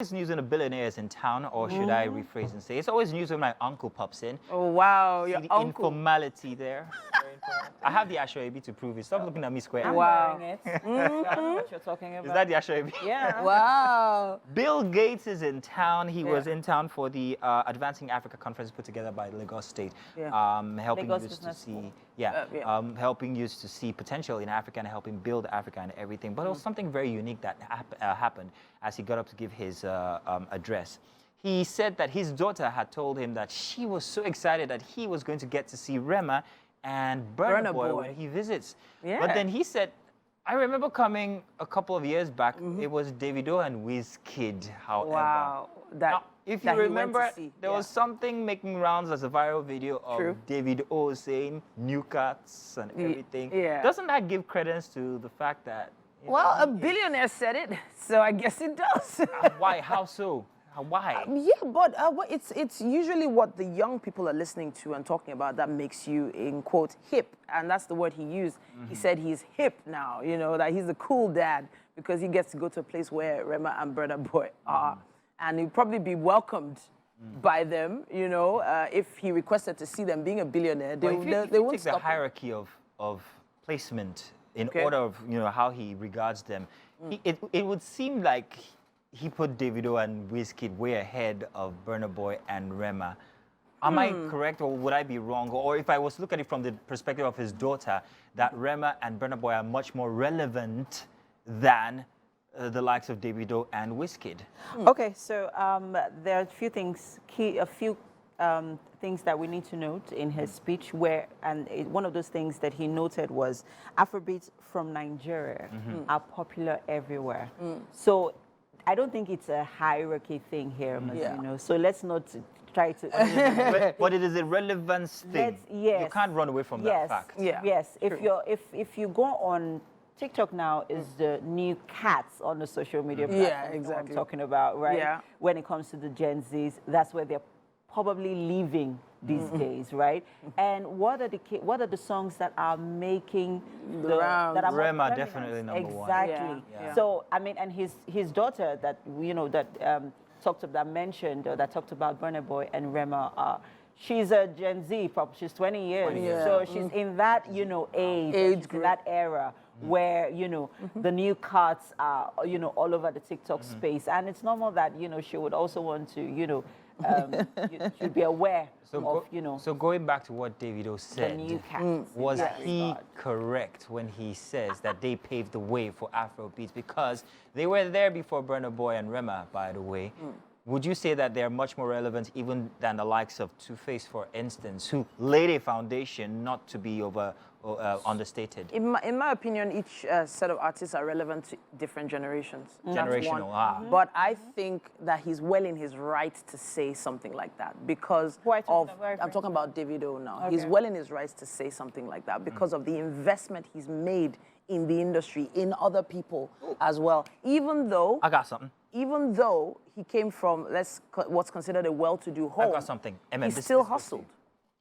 It's news when a billionaire is in town, or should I rephrase and say it's always news when my uncle pops in. Oh wow, See your the uncle. informality there. Very informal. I have the Ashwabi to prove it. Stop looking at me square. I'm Wow. wearing it. I don't know what you're talking about. Is that the Ashwabi? Yeah. Wow. Bill Gates is in town. He Yeah. was in town for the Advancing Africa conference put together by Lagos State, Yeah. helping Lagos youth to Business see, School. helping youth to see potential in Africa and helping build Africa and everything. But it was something very unique that happened as he got up to give his address. He said that his daughter had told him that she was so excited that he was going to get to see Rema and Burna Boy when he visits. Yeah. But then he said, I remember coming a couple of years back, it was Davido and Wizkid, however. Wow. Now, if you that he went to remember, see. there Yeah. was something making rounds as a viral video of True. Davido saying new cats and everything. yeah. Doesn't that give credence to the fact that... you Well, know, a billionaire said it, so I guess it does. why? How so? Why? Yeah, but it's usually what the young people are listening to and talking about that makes you, in quote, hip. And that's the word he used. He said he's hip now, you know, that he's the cool dad because he gets to go to a place where Rema and Burna Boy are. And he'll probably be welcomed by them, you know, if he requested to see them. Being a billionaire, they, Well, if you they won't take the stop him. hierarchy of placement in Okay. order of how he regards them, it would seem like he put Davido and Wizkid way ahead of Burna Boy and Rema. Am I correct, or would I be wrong? Or if I was to look at it from the perspective of his daughter, that Rema and Burna Boy are much more relevant than the likes of Davido and Wizkid. Okay, so there are a few things, things that we need to note in his speech one of those things that he noted was Afrobeats from Nigeria are popular everywhere. So I don't think it's a hierarchy thing here, Mazzino. So let's not try to... But it is a relevance thing. Yes. You can't run away from that fact. Yeah, Yes. true. If you go on TikTok now is the new cats on the social media platform. Yeah, You know what exactly. I'm talking about, right? Yeah. When it comes to the Gen Zs, that's where they're probably living these days, right? And what are the songs that are making The rounds. that are more Rema, prominent? definitely number one. Exactly. Yeah, yeah. So I mean, and his daughter that mentioned talked about Burna Boy and Rema. She's a Gen Z, she's 20 years. Yeah. So she's in that, age she's group. in that era where, the new cuts are, all over the TikTok space. And it's normal that, she would also want to, should be aware of, So going back to what Davido the said, new cats. was in that he regard. correct when he says that they paved the way for Afrobeats because they were there before Burna Boy and Rema, by the way? Would you say that they're much more relevant even than the likes of Two-Face, for instance, who laid a foundation not to be understated? In my opinion, each set of artists are relevant to different generations. That's Generational, one. But I think that he's well in his right to say something like that because Who are you of, talking about? I'm talking about Davido now. Okay. He's well in his rights to say something like that because of the investment he's made in the industry, in other people as well. Even though he came from what's considered a well-to-do home, I got something. he still hustled.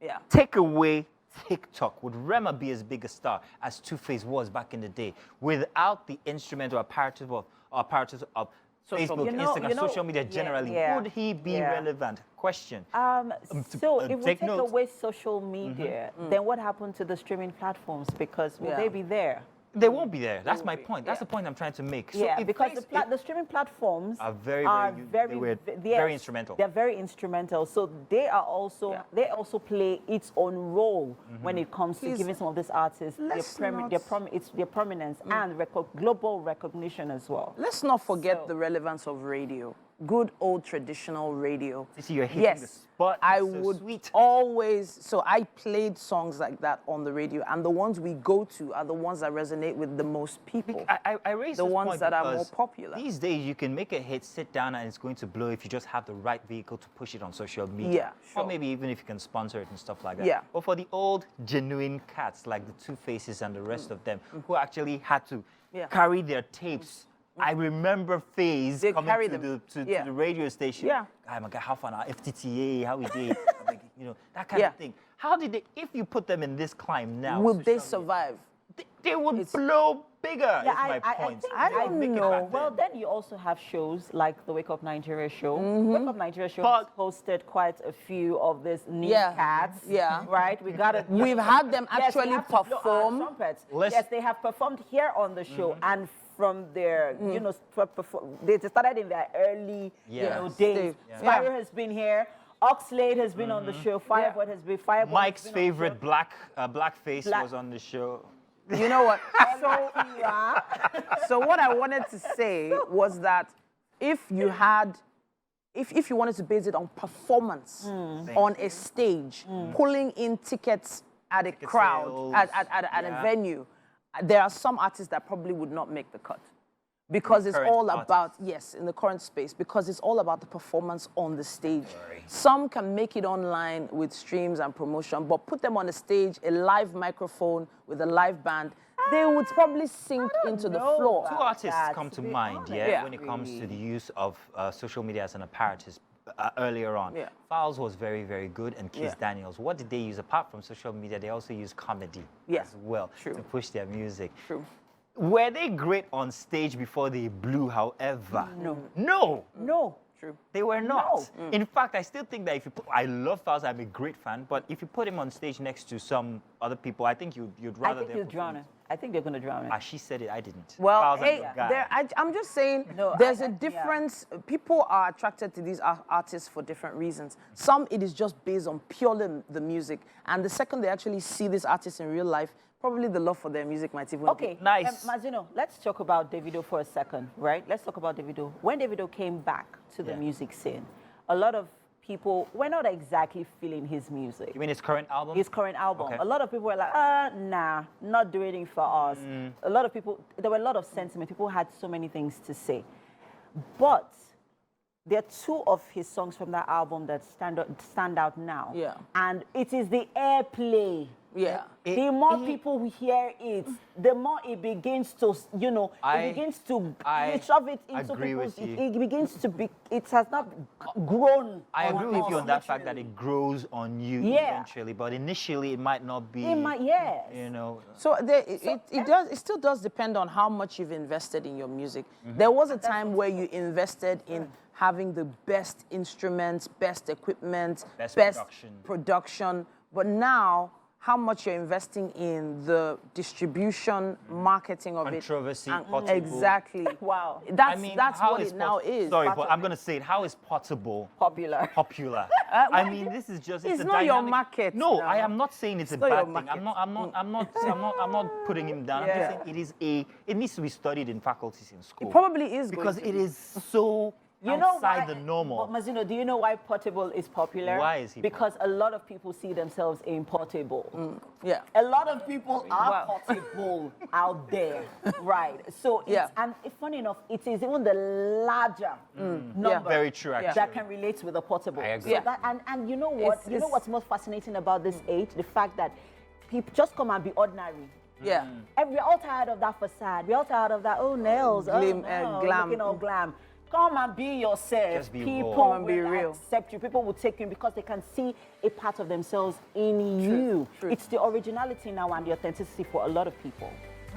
Yeah. Take away TikTok, would Rema be as big a star as Two-Face was back in the day without the instrumental apparatus of Social Facebook, media. Instagram, social media yeah, generally? yeah, Would he be yeah. relevant? Question. So if we take take note. away social media, then what happened to the streaming platforms? Because will Yeah. they be there? They won't be there. That's my won't be, point. That's the point I'm trying to make. So Yeah, if because Face- the streaming platforms are very, very, they were yes, very instrumental. They're very instrumental. So they are also Yeah. they also play its own role when it comes to Please, giving some of these artists let's their prominence and global recognition as well. Let's not forget So- the relevance of radio. Good old traditional radio. You see, you're hitting Yes, the spot. I It's so would sweet. always. So I played songs like that on the radio, and the ones we go to are the ones that resonate with the most people. I raised The this ones point that are more because popular. These days, you can make a hit, sit down, and it's going to blow if you just have the right vehicle to push it on social media. Yeah, Or sure. maybe even if you can sponsor it and stuff like that. Yeah. But for the old, genuine cats like the Two-Faces and the rest of them, who actually had to Yeah. carry their tapes. I remember Faze They coming carry to them. to Yeah. the radio station. Yeah. Oh my God, how fun, FTTA, how we did. Like, that kind Yeah. of thing. How did they, if you put them in this climb now, Will they social media, survive? they would blow bigger. Yeah, is my point. I don't know. Well, then you also have shows like the Wake Up Nigeria show. Wake Up Nigeria show But- has hosted quite a few of these cats. Yeah. Right? We got it. We've had them Yes, we actually have to blow our perform. trumpets. Let's- Yes, they have performed here on the show, and from their, you know, they started in their early, Yes. days. Yeah. Spyro has been here. Oxlade has been on the show. Fireboy has been. Fireboy Mike's has been on the favorite blackface Black- was on the show. You know what? show. So what I wanted to say was that if you wanted to base it on performance on a stage, pulling in tickets at a crowd, sales. at a venue, there are some artists that probably would not make the cut. Because it's Current all artists. about, yes, in the current space, because it's all about the performance on the stage. Some can make it online with streams and promotion, but put them on a stage, a live microphone with a live band, they would probably sink into the know floor. Two about artists that, come to to be mind, honest. yeah, Yeah. when it comes to the use of social media as an apparatus earlier on. Yeah. Fowles was very, very good, and Keith Yeah. Daniels. What did they use apart from social media? They also use comedy Yeah. as well True. to push their music. True. Were they great on stage before they blew, however? No. No! No. True. They were not. No. In fact, I still think that if you put, I love Fowles, I'm a great fan, but if you put him on stage next to some other people, I think you'd I rather think them you'll drown it. I think they're going to drown it. Ah, she said it, I didn't. Well, Fowles, I'm hey, your guy. I'm just saying No, there's a yeah. difference. People are attracted to these artists for different reasons. Some, it is just based on purely the music. And the second they actually see these artists in real life, probably the love for their music might even Okay, Nice. Mazino, let's talk about Davido for a second, right? Let's talk about Davido. When Davido came back to the Yeah. music scene, a lot of people were not exactly feeling his music. You mean his current album? His current album. Okay. A lot of people were like, nah, not doing it for us. A lot of people, there were a lot of sentiment. People had so many things to say. But there are two of his songs from that album that stand out now. Yeah. And it is the airplay. Yeah. The more people hear it, the more it begins to, I it begins to I shove it into agree people's, with you. it begins to be, it has not grown. I agree with you on that us. fact that it grows on you Yeah. eventually, but initially it might not be. It might, yes. You know. So it still does depend on how much you've invested in your music. There was a time where you invested in having the best instruments, best equipment, Best production, but now how much you're investing in the distribution, marketing of Controversy, it. And- portable. Exactly. Wow. That's how what is it now is. Sorry, Part but of I'm it. going to say it. How is Portable Popular. popular? I mean, this is just It's a not your dynamic- market No, now. I am not saying it's a not your bad thing. market. I'm not putting him down. I'm Yeah. just saying it needs to be studied in faculties in school. It probably is going because to it be. is so You know outside why, the normal. But Mazino, do you know why Portable is popular? Why is he Because a lot of people see themselves in Portable. Yeah. A lot of people are Wow. Portable out there, right? So, Yeah. and funny enough, it is even the larger number Very true, actually. that can relate with a Portable. I agree. So Yeah. that, and you know what? It's- You know it's- what's most fascinating about this age? The fact that people just come and be ordinary. Yeah. And we're all tired of that facade. We're all tired of that, nails, Glam- no, glam. looking all glam. Come and be yourself. Just be raw. People Come and be will real. accept you. People will take you because they can see a part of themselves in you. true. It's the originality now and the authenticity for a lot of people.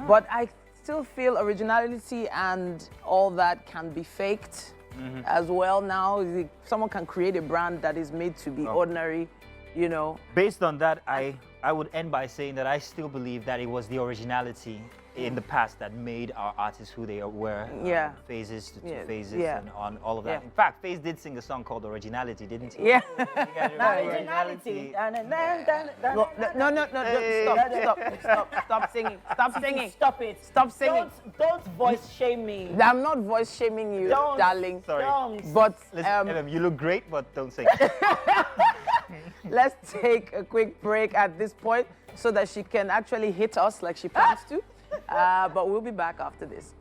But I still feel originality and all that can be faked as well now. Someone can create a brand that is made to be ordinary, you know. Based on that, I would end by saying that I still believe that it was the originality in the past that made our artists who they were. Yeah. Phases to Yeah, phases yeah. and on all of that. Yeah. In fact, Faze did sing a song called Originality, didn't he? Yeah. You guys remember Originality. No, stop singing. Stop singing. Stop it. Stop singing. Don't voice shame me. I'm not voice shaming you, Don't. darling. Sorry. Don't. But Listen, you look great, but don't sing. let's take a quick break at this point so that she can actually hit us like she plans to. But we'll be back after this.